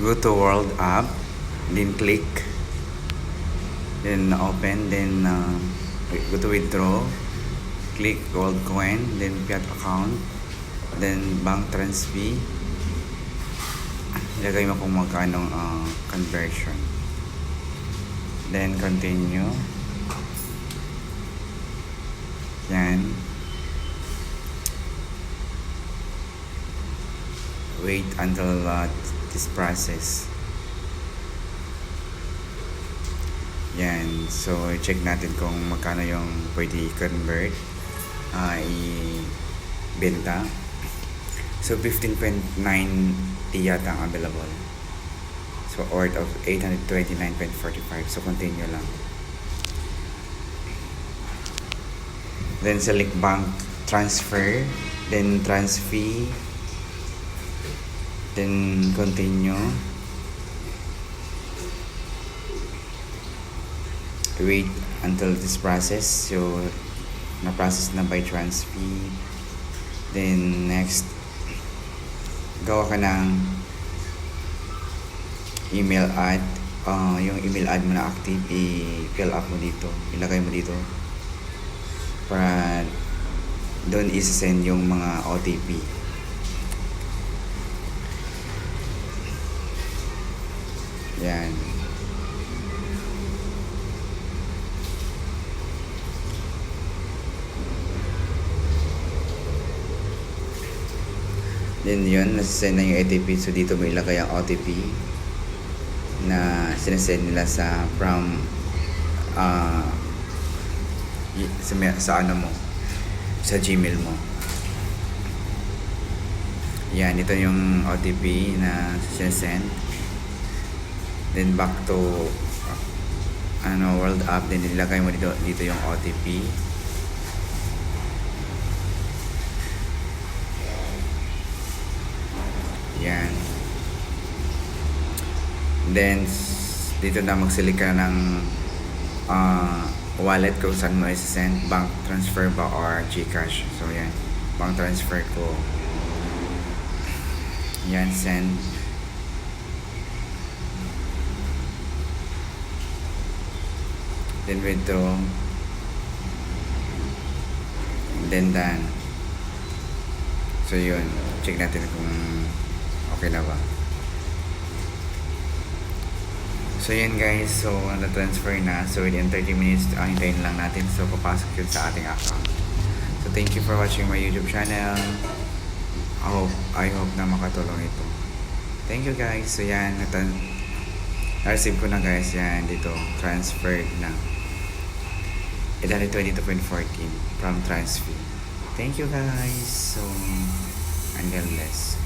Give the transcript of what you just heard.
go to World app, then click, then open, then go to withdraw, click Gold Coin, then Fiat account, then bank transfer. Ilagay mo kung magkano conversion, then continue. Yan, wait until this process. Yan, so check natin kung magkano yung pwede i-convert, i-benta. So 15.9 yata ang available. So order of 829.45. So continue lang. Then select bank transfer, then transfer, then continue. Wait until this process. So na-process na by transfer. Then next, gawa ka ng email ad. Yung email ad mo na active, i-fill up mo dito, ilagay mo dito para doon isa-send yung mga OTP. Yan. Then yun, nasasend na yung OTP. So dito mo ilagay ang OTP na sinasend nila from sa ano mo, sa Gmail mo. Yan, ito yung OTP na sinasend. Then back to World app, then ilagay mo dito yung OTP. Yan. Then dito na mag-select ka ng wallet kung saan mo i-send, bank transfer ba or GCash. So yan, bank transfer ko. Yan, send. Then withdraw. Then done. So yun, check natin kung okay na ba. So yan guys, so na-transfer na. So within 30 minutes, hintayin lang natin. So papasok yun sa ating account. So thank you for watching my YouTube channel. I hope na makatulong ito. Thank you guys. So yan, na-receive ko na guys. Yan, dito, transferred na. 822.14 from transfer. Thank you guys. So, and God bless.